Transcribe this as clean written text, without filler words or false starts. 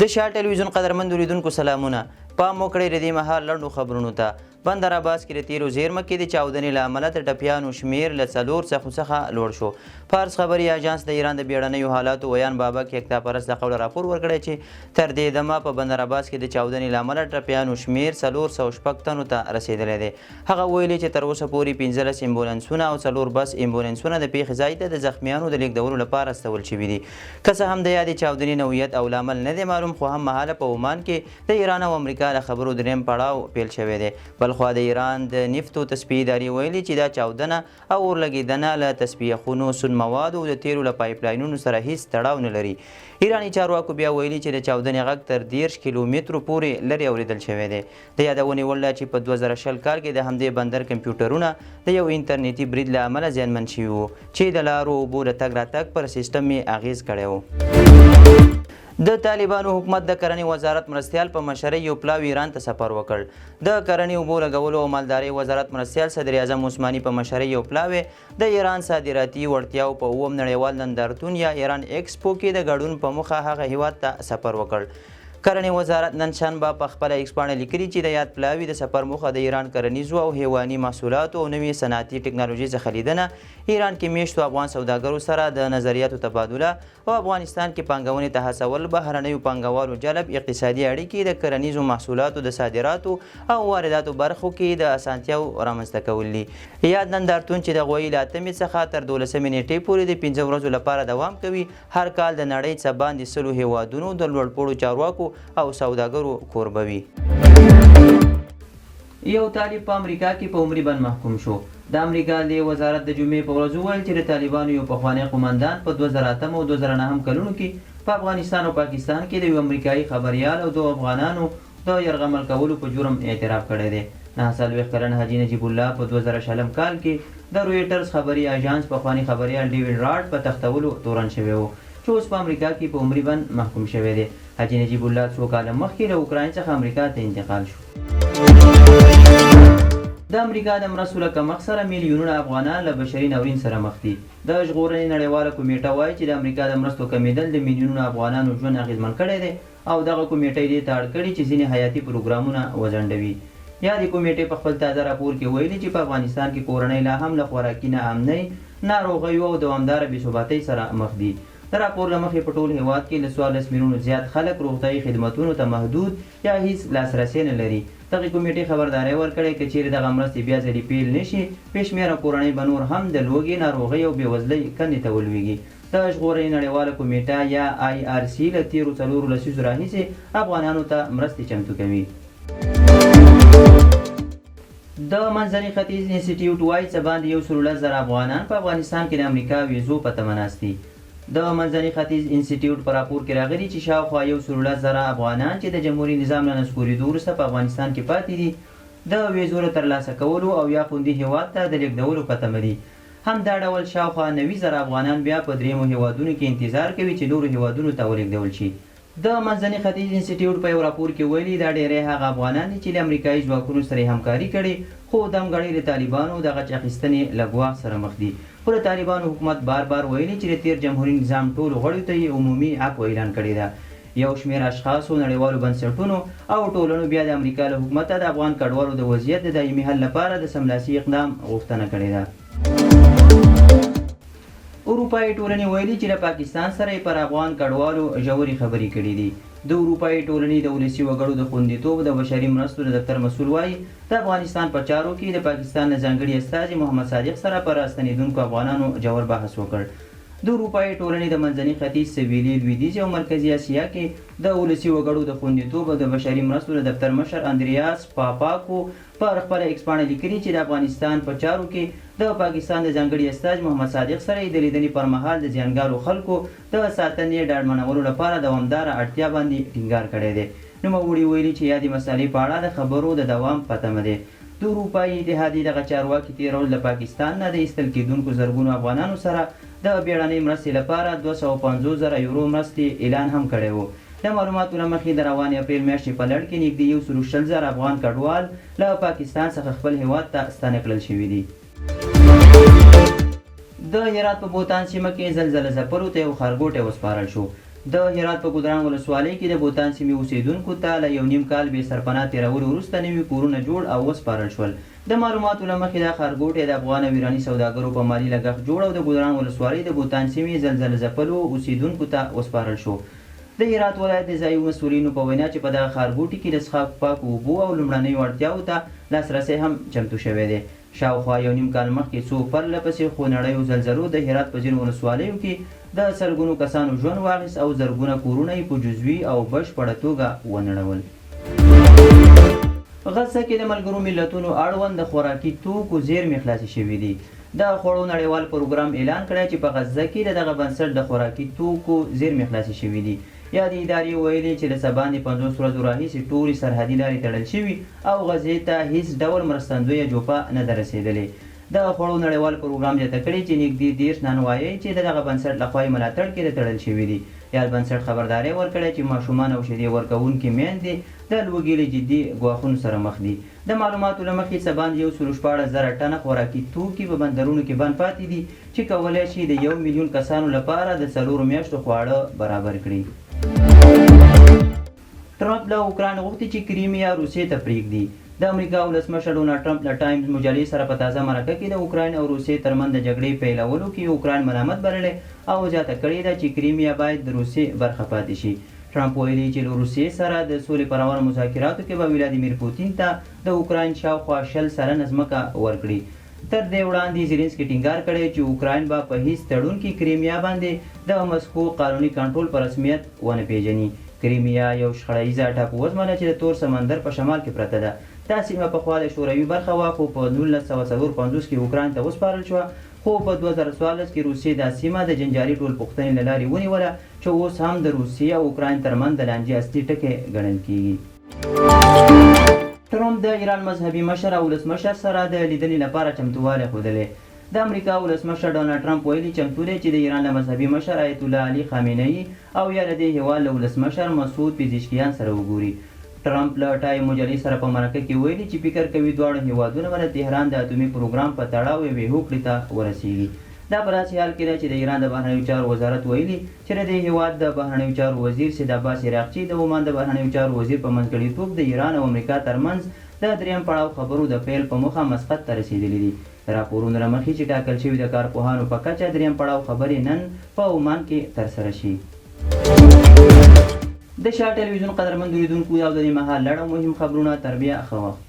د شاه ټلویزیون قدرمن لیدونکو سلامونه. پام وکړئ د دې مهال لنډو خبرونو ته. بندر عباس کې د تیرو زیرمه کې د چاودنې له امله د ټپیانو شمیر له 4 څخه لوړ شو. فارس خبري اژانس د ایران د بیړنیو حالاتو ویان بابک یکتاپرست د قوله راپور ورکړی چې تر دې دمه په بندر عباس کې د چاودنې له امله ټپیانو شمیر 406 تنو ته رسیدلی دی. هغه ویلي چې تر اوسه پورې 15 امبولانسونه او 4 بس امبولانسونه د پیښې ځای ته د زخمیانو د لیږدولو لپاره استول شوي دي. که څه هم د یادې چاودنې نوعیت او لامل نه دی معلوم، خو هم مهاله په عمان کې د ایران او امریکا له خبرو دریم پړاو پیل شوی دی. بلخوا د ایران د نفتو تصفیې ادارې ویلي چې دا چاودنه او اورلګېدنه له تصفیه خونو، سون موادو او د تیلو له پایپ لاینونو سره هیڅ تړاو نه لري. ایراني چارواکو بیا ویلي چې د چاودنې غږ تر 10 کیلومترو پورې لرې اورېدل شوی دی. د یادونې وړ ده چې په 2020 کال کې د همدې بندر کمپیوټرونه د یو انټرنیټي برید له امله زیانمن شوي وو چې د لارو اوبو د تګ راتګ پر سیسټم یې اغېز کړی و. د طالبانو حکومت د کرنې وزارت مرستیال په مشرۍ یو پلاوی ایران ته سفر وکړ. د کرنې اوبو لګولو او مالدارۍ وزارت مرستیال صدر اعظم عثماني په مشرۍ یو پلاوی د ایران صادراتي وړتیاو په 9م نړیوال نندارتون یا ایران ایکسپو کې د ګډون په موخه هغه هیواد ته سفر وکړ. کرنې وزارت نن شنبه په خپله ایکس پاڼه لیکلي چې د یاد پلاوي د سفر موخه د ایران کرنیزو او حیواني محصولاتو او نوې صنعتي ټکنالوژۍ څخه لیدنه، ایران کې میشتو افغان سوداګرو سره د نظریاتو تبادله او افغانستان کې پانګونې ته هڅول، بهرنیو پانګوالو جلب، اقتصادي اړیکې، د کرنیزو محصولاتو د صادراتو او وارداتو برخو کې د اسانتیاو رامنځته کول دي. یاد نندارتون چې د غویي له 8مې څخه تر 12مې نیټې پورې د 15 ورځو لپاره دوام کوي، هر کال د نړۍ څخه باندې 100 هیوادونو د لوړپوړو چارواکو او سوداګرو کوربوي. یو طالب په امریکا کې په عمري بند محکوم شو. د امریکا د وزارت د جمعې په ورځ وویل چې د طالبانو یو پخوانی قومندان په 2008 او 2009 کلونو کې په افغانستان او پاکستان کې د یو امریکایي خبریال او 2 افغانانو د یرغمل کولو په جرم اعتراف کړی دی. 49 کلن حاجي نجیب الله په 2000 کال کې د رویټرز خبري اژانس پخوانی خبریال ډیوډ راډ په تختولو تورن شوی و چې اوس په امریکا کې په عمري بند محکوم شوی دی. حاجي نجیب الله 2 کاله مخکې له اوکراین څخه امریکا ته انتقال شو. د امریکا د مرستو له کمښت سره میلیونونه افغانان له بشري ناورین سره مخ دي. د ژغورنې نړیواله کمیټه وایي چې د امریکا د مرستو کمیدل د میلیونونو افغانانو ژوند اغېزمن کړی دی او دغه کمیټه دې ته اړ کړي چې ځینې حیاتي پروګرامونه وځنډوي. یادې کمیټې په خپل تازه راپور کې ویلي چې په افغانستان کې کورنۍ لا هم له خوراکي ناامنۍ، ناروغیو او دوامداره بېثباتۍ سره مخ دي. د راپور له مخې په ټول هیواد کې له 14 میلیونو زیات خلک روغتیایي خدمتونو ته محدود یا هیڅ لاسرسی نه لري. دغې کمیټې خبرداری ورکړې که چیرې دغه مرستې بیا ځلې پیل نه شي، بې شمېره کورنۍ به نور هم د لوږې، ناروغۍ او بېوزلۍ کندې ته ولویږي. د ژغورنې نړیواله کمیټه یا IRC له تېرو 4 لسیزو راهیسې افغانانو ته مرستې چمتو کوي. د منځني ختیځ انسټیټیوټ وایي څه باندې 110,000 افغانان په افغانستان کې د امریکا ویزو په تمه ناست دي. د منځني ختیځ انسټیټیوټ په راپور کې راغلي چې شاوخوا 110,000 افغانان چې د جمهوري نظام له نسکورېدو وروسته په افغانستان کې پاتې دي د ویزو له ترلاسه کولو او یا خوندي هیواد ته د لیږدولو په تمه دي. همدا ډول شاوخوا 90,000 افغانان بیا په دریمو هیوادونو کې انتظار کوي چې نورو هیوادونو ته ولېږدول شي. د منځني ختیځ انسټیټیوټ په یو راپور کې ویلي دا ډېری هغه افغانان دي چې له امریکایي ځواکونو سره یې همکاري کړې، خو دمګړۍ د طالبانو د غچ اخیستنې له ګواښ سره مخ دي. خو د طالبانو حکومت بار ویلي چې د تیر جمهوري نظام ټولو غړیو ته یې عمومي عفو اعلان کړې ده. یو شمېر اشخاصو، نړیوالو بنسټونو او ټولنو بیا د امریکا له حکومته د افغان کډوالو د وضعیت د دایمي حل لپاره د سملاسي اقدام غوښتنه کړې ده. اروپایي ټولنې ویلي چې له پاکستان سره یې پر افغان کډوالو ژورې خبرې کړې دي. د اروپایي ټولنې د ولسي وګړو د خوندیتوب د بشري مرستو د دفتر مسؤل وایي د افغانستان په چارو کې د پاکستان له ځانګړي استازي محمد صادق سره پر راستنېدونکو افغانانو ژور بحث وکړ. د اروپایي ټولنې د منځني ختیځ، سویلي، لویدیځ او مرکزي اسیا کې د ولسي وګړو د خوندیتوب او د بشري مرستو د دفتر مشر اندریاس پاپاکو پر خپله ایکس پاڼه لیکلي چې د افغانستان په چارو کې د پاکستان د ځانګړي استازي محمد صادق سره یې د لیدنې پر مهال د زیانګارو خلکو د ساتنې ډاډمنولو لپاره دوامداره اړتیا باندې ټینګار کړی دی. نوموړي ویلي چې یادې مسالې په اړه د خبرو د دوام په تمه دی. د اروپایي اتحادیې دغه چارواکي تېره ورځ له پاکستان نه د ایستل کېدونکو زرګونو افغانانو سره د بیړنۍ مرستې لپاره 250,000 یورو مرستې اعلان هم کړی و. د معلوماتو له مخې د روانې اپریل میاشتې په لړ کې نږدې 120,000 افغان کډوال له پاکستان څخه خپل هیواد ته ستانه کړل شوي دي. د هرات په بوتان سیمه کې زلزله ځپلو ته یو ښارګوټی وسپارل شو. د هرات په ګودران ولسوالۍ کې د بوتان سیمې اوسیدونکو ته له یو نیم کال بې سرپناه تېرولو وروسته نوي کورونه جوړ او وسپارل شول. د معلوماتو له مخې دا ښارګوټی د افغان او ایراني سوداګرو په مالي لګښت جوړ او د ګودران ولسوالۍ د بوتان سیمې زلزله ځپلو اوسیدونکو ته وسپارل شو. د هرات ولایت د ځایي مسؤلینو په وینا چې په دغه ښارګوټي کې د څښاک پاکو اوبو او لومړنیو اړتیاوو ته لاسرسی هم چمتو شوی دی. شاوخوا یو نیم کال مخکې څو پرله پسې خونړیو زلزلو د هرات په ځینو ولسوالیو کې د سلګونو کسانو ژوند واخیست او زرګونه کورونه یې په جزوي او بشپړه توګه ونړول. غزه کې د ملګرو ملتونو اړوند د خوراکي توکو زیرمې خلاصې شوي دي. د خوړو نړیوال پروګرام اعلان کړی چې په غزه کې د دغه بنسټ د خوراکي توکو زیرمې خلاصې شوي دي. یادې ادارې ویلي چې د سبا د 50 ورځو راهیسې ټولې سرحدي لارې تړل شوي او غزې ته هیڅ ډول مرستندویه جوپه نه ده رسېدلې. د خوړو نړیوال پروګرام زیاته کړې چې نږدې 30 نانوایۍ چې د دغه بنسټ لخوا یې ملاتړ کې تړل شوي دي. یاد بنسټ خبرداری ورکړی چې ماشومان او شیدې ورکوونکې میندې د لوږې له جدي ګواښونو سره مخ دي. د معلوماتو له مخې څه باندې 114,000 ټنه خوراکي توکي په بندرونو کې بند پاتې دي چې کولی شي د 1 میلیون کسانو لپاره د 4 میاشتو خواړه برابر کړي. ټرمپ له اوکراین غوښتي چې کریمیا روسیې ته پرېږدي. د امریکا ولسمشر ډونالډ ټرمپ له ټایمز مجلې سره په تازه مرکه کې د اوکراین او روسیې ترمنځ د جګړې پیلولو کې اوکراین ملامت بللی او زیاته کړې ده چې کریمیا باید د روسیې برخه پاتې شي. ټرمپ ویلي چې له روسیې سره د سولې پر روانو مذاکراتو کې به ولادیمیر پوتین ته د اوکراین شاوخوا 100 سلنه ځمکه ورکړي. تر دې وړاندې زیلنسکي ټینګار کړی چې اوکراین به په هیڅ تړون کې کریمیا باندې د مسکو قانوني کنټرول په رسمیت ونه پیژني. کریمیا یو شخړیزه ټاپووزمه ده چې د تور سمندر په شمال کې پرته ده. دا سیمه پخوا د شوروي برخه وه خو په 1954 کې اوکراین ته وسپارل شوه خو په 2014 کې روسیې دا سیمه د جنجالي ټولپوښتنې له لارې ونیوله چې اوس هم د روسیې او اوکراین ترمنځ د لانجې اصلي ټکی ګڼل کیږي. ټرمپ د ایران مذهبي مشر او ولسمشر سره د لیدنې لپاره چمتووالی ښودلی. د امریکا ولسمشر ډونالډ ټرمپ ویلي چمتو دی چې د ایران له مذهبي مشر آیت الله علي خامنه‌ای او یا د دې هېواد له ولسمشر مسعود پزشکیان سره وګوري. ټرمپ له ټایم مجلې سره په مرکه کې ویلي چې فکر کوي دواړه هېوادونه به د تهران د اتومي پروګرام په تړاو یوې هوکړې ته ورسیږي. دا په داسې حال کې ده چې د ایران د بهرنیو چارو وزارت ویلي چې د دې هېواد د بهرنیو چارو وزیر سید عباس عراقچي د عمان د بهرنیو چارو وزیر په منځګړیتوب د ایران او امریکا ترمنځ د دریم پړاو خبرو د پیل په موخه مسقط ته رسېدلي دي. د راپورونو له مخې چې ټاکل شوي د کارپوهانو په کچه دریم پړاو خبرې نن په عمان کې ترسره شي. د شاه ټلویزیون قدرمن لیدونکو او د دې مهال لړ او مهم خبرونه تر بیا ښه وخت.